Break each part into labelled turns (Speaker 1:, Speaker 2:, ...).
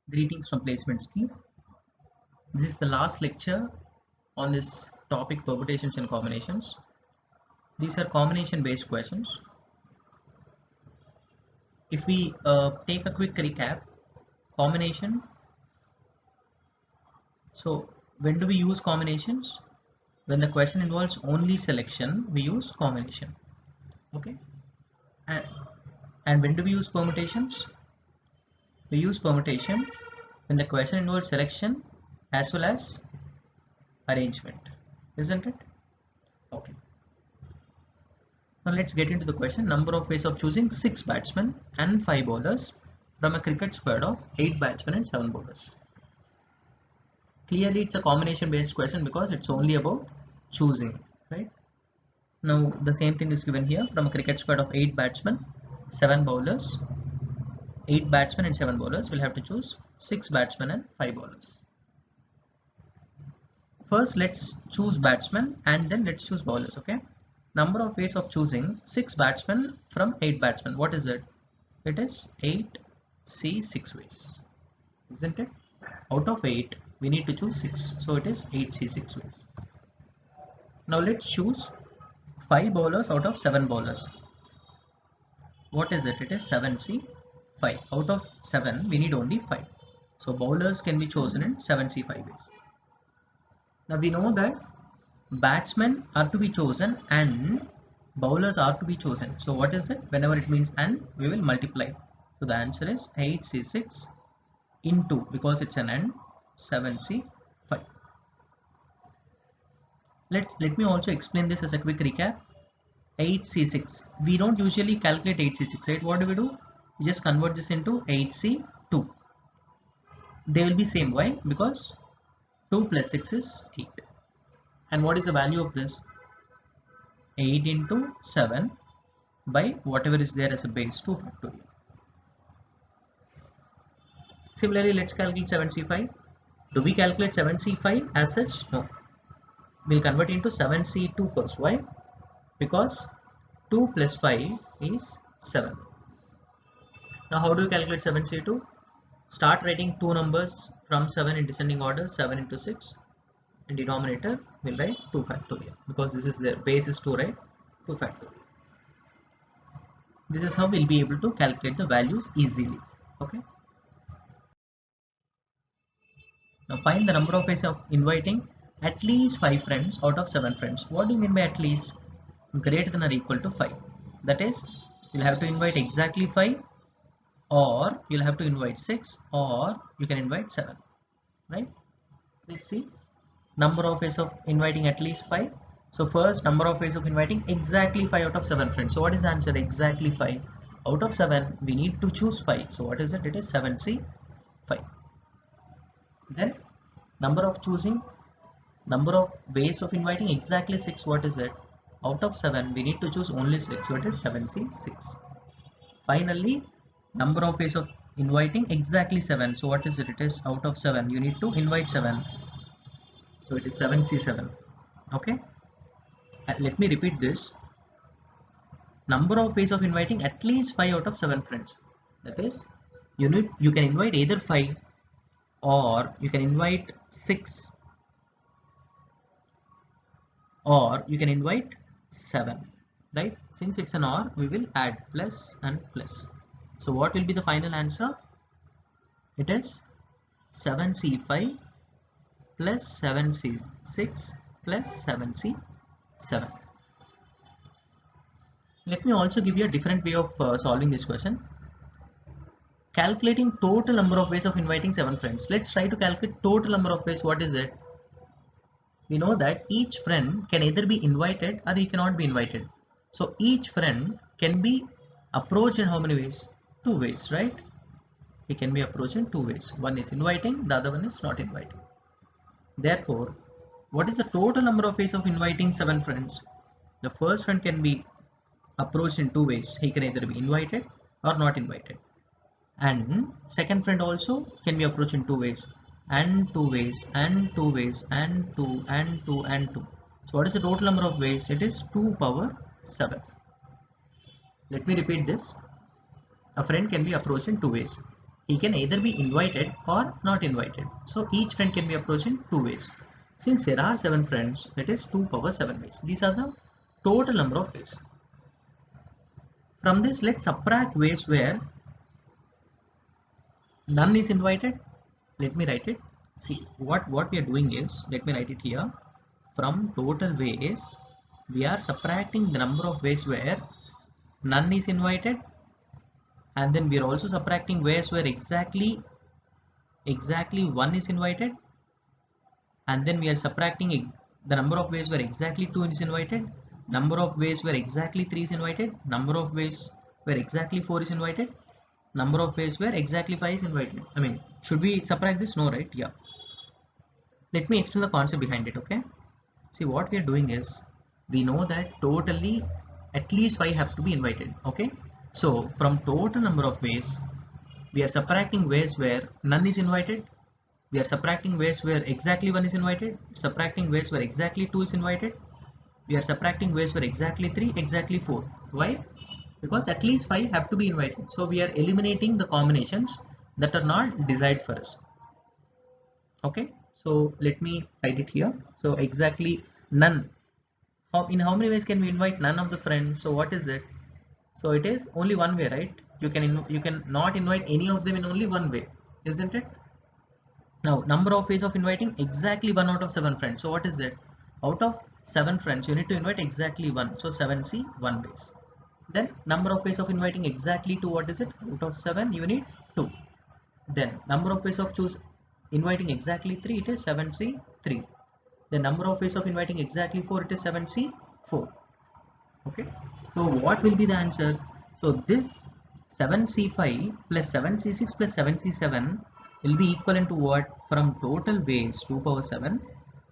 Speaker 1: Greetings from Placement Scheme. This is the last lecture on this topic, permutations and combinations. These are combination based questions. If we take a quick recap, combination. So when do we use combinations? When the question involves only selection, we use combination. Okay. And when do we use permutations? We use permutation when the question involves selection as well as arrangement, isn't it? Okay. Now let's get into the question. Number of ways of choosing 6 batsmen and 5 bowlers from a cricket squad of 8 batsmen and 7 bowlers. Clearly it's a combination based question because it's only about choosing, right? Now the same thing is given here. From a cricket squad of 8 batsmen, 7 bowlers, 8 batsmen and 7 bowlers, we'll have to choose 6 batsmen and 5 bowlers. First let's choose batsmen and then let's choose bowlers, okay? Number of ways of choosing 6 batsmen from 8 batsmen. What is it? It is 8C6 ways, isn't it? Out of 8 we need to choose 6, so it is 8C6 ways. Now let's choose 5 bowlers out of 7 bowlers. What is it? It is 7C5. Out of 7 we need only 5, so bowlers can be chosen in 7C5 ways. Now we know that batsmen are to be chosen and bowlers are to be chosen. So what is it? Whenever it means and, we will multiply. So the answer is 8C6 into, because it's an and, 7C5. Let me also explain this as a quick recap. 8C6. We don't usually calculate 8C6, right? What do? We just convert this into 8C2. They will be same. Why? Because 2 plus 6 is 8. And what is the value of this? 8 into 7 by whatever is there as a base, 2 factorial. Similarly, let's calculate 7C5. Do we calculate 7C5 as such? No. We'll convert into 7C2 first. Why? Because 2 plus 5 is 7. Now how do you calculate 7C2? Start writing two numbers from 7 in descending order, 7 into 6. And denominator will write 2 factorial because this is their base is 2, right? 2 factorial. This is how we'll be able to calculate the values easily. Okay. Now find the number of ways of inviting at least 5 friends out of 7 friends. What do you mean by at least? Greater than or equal to 5. That is, you'll have to invite exactly 5, or you'll have to invite 6, or you can invite 7, right? Let's see. Number of ways of inviting at least 5. So first, number of ways of inviting exactly 5 out of 7 friends. So what is the answer? Exactly 5. Out of 7 we need to choose 5. So what is it? It is 7C5. Then number of ways of inviting exactly 6. What is it? Out of 7 we need to choose only 6. So it is 7C6. Finally, number of ways of inviting exactly 7. So what is it? It is out of 7 you need to invite 7. So it is 7C7. Okay. Let me repeat this. Number of ways of inviting at least 5 out of 7 friends. That is, you can invite either 5 or you can invite 6 or you can invite 7, right? Since it's an or, we will add plus and plus. So what will be the final answer? It is 7C5 plus 7C6 plus 7C7. Let me also give you a different way of solving this question. Calculating total number of ways of inviting 7 friends. Let's try to calculate total number of ways. What is it? We know that each friend can either be invited or he cannot be invited. So each friend can be approached in how many ways? 2 ways, right? He can be approached in 2 ways. One is inviting, the other one is not inviting. Therefore, what is the total number of ways of inviting 7 friends? The first friend can be approached in 2 ways. He can either be invited or not invited. And second friend also can be approached in 2 ways, and 2 ways, and 2 ways, and 2, and 2, and 2. So what is the total number of ways? It is 2 power 7. Let me repeat this. A friend can be approached in 2 ways. he can either be invited or not invited. So each friend can be approached in two ways. Since there are 7 friends, that is 2 power 7 ways. These are the total number of ways. From this, let's subtract ways where none is invited. Let me write it. See, what we are doing is, let me write it here. From total ways, we are subtracting the number of ways where none is invited, and then we are also subtracting ways where exactly 1 is invited, and then we are subtracting the number of ways where exactly 2 is invited, number of ways where exactly 3 is invited, number of ways where exactly 4 is invited, number of ways where exactly 5 is invited. I mean, should we subtract this? No, right? Yeah. Let me explain the concept behind it, okay? See, what we are doing is, we know that totally at least 5 have to be invited, okay? So from total number of ways, we are subtracting ways where none is invited, we are subtracting ways where exactly 1 is invited, subtracting ways where exactly 2 is invited, we are subtracting ways where exactly 3, exactly 4. Why? Because at least 5 have to be invited. So we are eliminating the combinations that are not desired for us. Okay, so let me write it here. So exactly none. In how many ways can we invite none of the friends? So what is it? So it is only one way, right? You can not invite any of them in only one way, isn't it? Now, number of ways of inviting exactly 1 out of 7 friends. So what is it? Out of 7 friends, you need to invite exactly 1. So 7c, 1 ways. Then number of ways of inviting exactly 2. What is it? Out of 7, you need 2. Then number of ways of inviting exactly 3. It is 7c, 3. The number of ways of inviting exactly 4. It is 7c, 4. Okay. So what will be the answer? So this 7c5 plus 7c6 plus 7c7 will be equivalent to what? From total ways 2 power 7,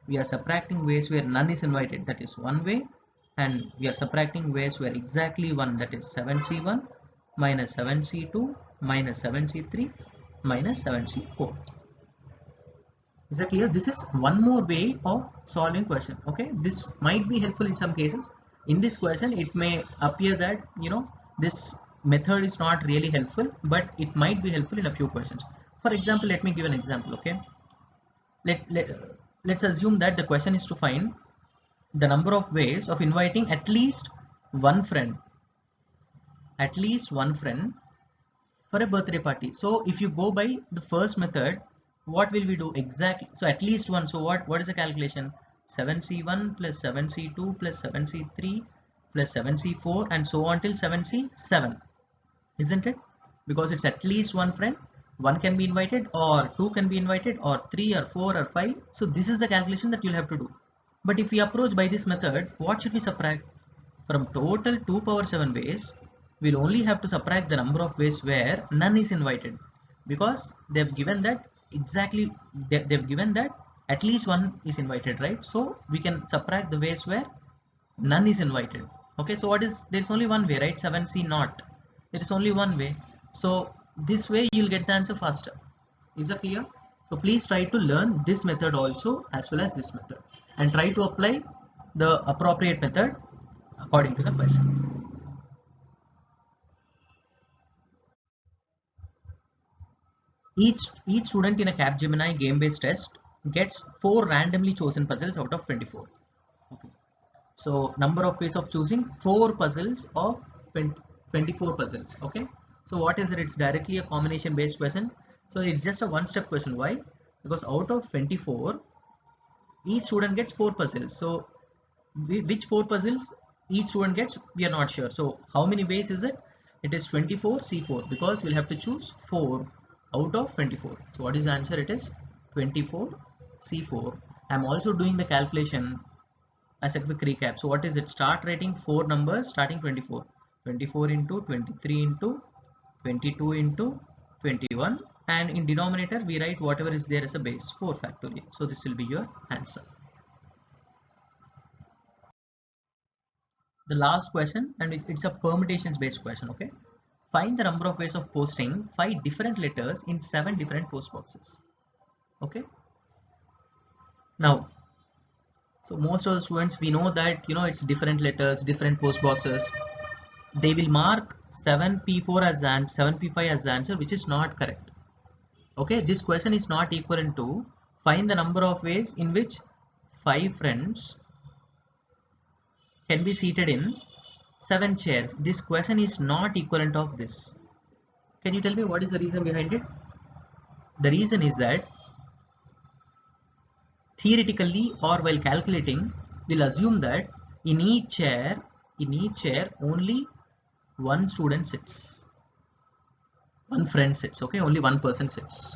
Speaker 1: we are subtracting ways where none is invited, that is 1 way, and we are subtracting ways where exactly 1, that is 7c1 minus 7c2 minus 7c3 minus 7c4. Is that clear? This is one more way of solving question. Okay, this might be helpful in some cases. In this question, it may appear that this method is not really helpful, but it might be helpful in a few questions. For example, let me give an example. Okay, let's assume that the question is to find the number of ways of inviting at least one friend for a birthday party. So if you go by the first method, what will we do exactly? So at least one. So what is the calculation? 7c1 plus 7c2 plus 7c3 plus 7c4 and so on till 7c7, isn't it? Because it's at least one friend. One can be invited, or two can be invited, or 3 or 4 or 5. So this is the calculation that you'll have to do. But if we approach by this method, what should we subtract? From total 2 power 7 ways, we'll only have to subtract the number of ways where none is invited, because they've given that they've given that at least one is invited, right? So we can subtract the ways where none is invited. Okay, so there's only one way, right? 7c not, there is only one way. So this way you'll get the answer faster. Is that clear? So please try to learn this method also as well as this method, and try to apply the appropriate method according to the question. Each student in a Capgemini game-based test gets 4 randomly chosen puzzles out of 24. Okay. So number of ways of choosing 4 puzzles of 24 puzzles. Okay. So what is it? It's directly a combination based question. So it's just a one-step question. Why? Because out of 24, each student gets 4 puzzles. So which 4 puzzles each student gets, we are not sure. So how many ways is it? It is 24c4, because we'll have to choose 4 out of 24. So what is the answer? It is 24c4. I'm also doing the calculation as a quick recap. So what is it? Start writing 4 numbers starting 24. 24 into 23 into 22 into 21, and in denominator we write whatever is there as a base, 4 factorial. So this will be your answer. The last question, and it's a permutations based question. Okay, find the number of ways of posting 5 different letters in 7 different post boxes. Okay, now, so most of the students, we know that it's different letters, different post boxes. They will mark 7p4 as the answer, 7p5 as the answer, which is not correct. Okay, this question is not equivalent to find the number of ways in which 5 friends can be seated in 7 chairs. This question is not equivalent of this. Can you tell me what is the reason behind it? The reason is that theoretically or while calculating, we'll assume that in each chair only one student sits, one friend sits, okay, only one person sits,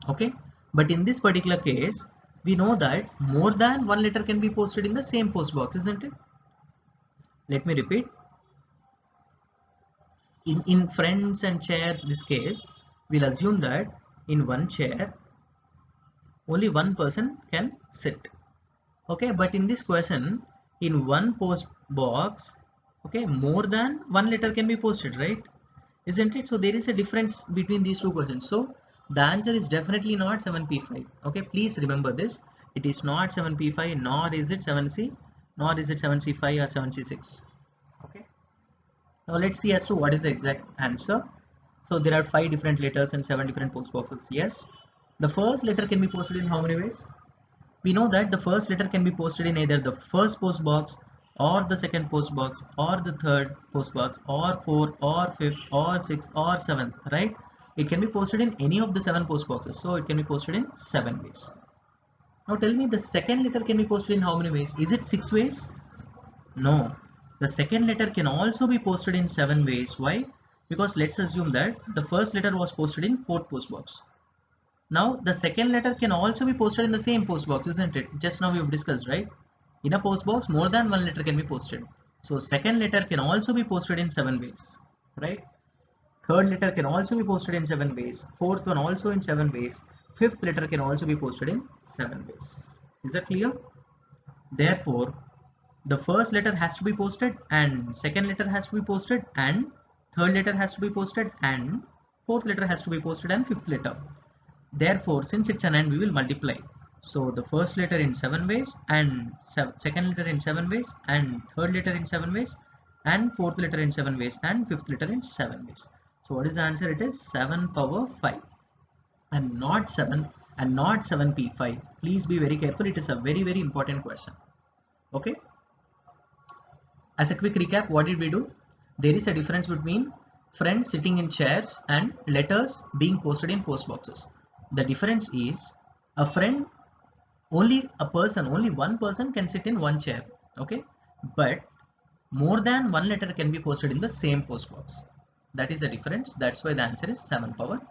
Speaker 1: okay. But in this particular case, we know that more than one letter can be posted in the same post box, isn't it? Let me repeat. In friends and chairs, this case, we'll assume that in one chair only one person can sit, okay. But in this question, in one post box, okay, more than one letter can be posted, right? Isn't it? So there is a difference between these two questions. So the answer is definitely not 7p5. Okay, please remember this. It is not 7p5, nor is it 7c, nor is it 7c5 or 7c6. Okay. Now let's see as to what is the exact answer. So there are 5 different letters and 7 different post boxes. Yes. The first letter can be posted in how many ways? We know that the first letter can be posted in either the first post box or the second post box or the third post box or fourth or fifth or sixth or seventh, right? It can be posted in any of the 7 post boxes, so it can be posted in 7 ways. Now tell me, the second letter can be posted in how many ways? Is it 6 ways? No, the second letter can also be posted in 7 ways. Why? Because let's assume that the first letter was posted in 4th post box. Now the second letter can also be posted in the same post box, isn't it? Just now we have discussed, right? In a post box, more than one letter can be posted. So second letter can also be posted in 7 ways, right? Third letter can also be posted in 7 ways. Fourth one also in 7 ways. Fifth letter can also be posted in 7 ways. Is that clear? Therefore, the first letter has to be posted, and second letter has to be posted, and third letter has to be posted, and fourth letter has to be posted, and fifth letter. Therefore, since it's an and, we will multiply. So the first letter in 7 ways, and second letter in 7 ways, and third letter in 7 ways, and fourth letter in 7 ways, and fifth letter in 7 ways. So what is the answer? It is 7 power 5 and not 7 and not 7p5. Please be very careful. It is a very, very important question. Okay. As a quick recap, what did we do? There is a difference between friends sitting in chairs and letters being posted in post boxes. The difference is a friend, only one person can sit in one chair, okay, but more than one letter can be posted in the same post box. That is the difference. That's why the answer is 7 power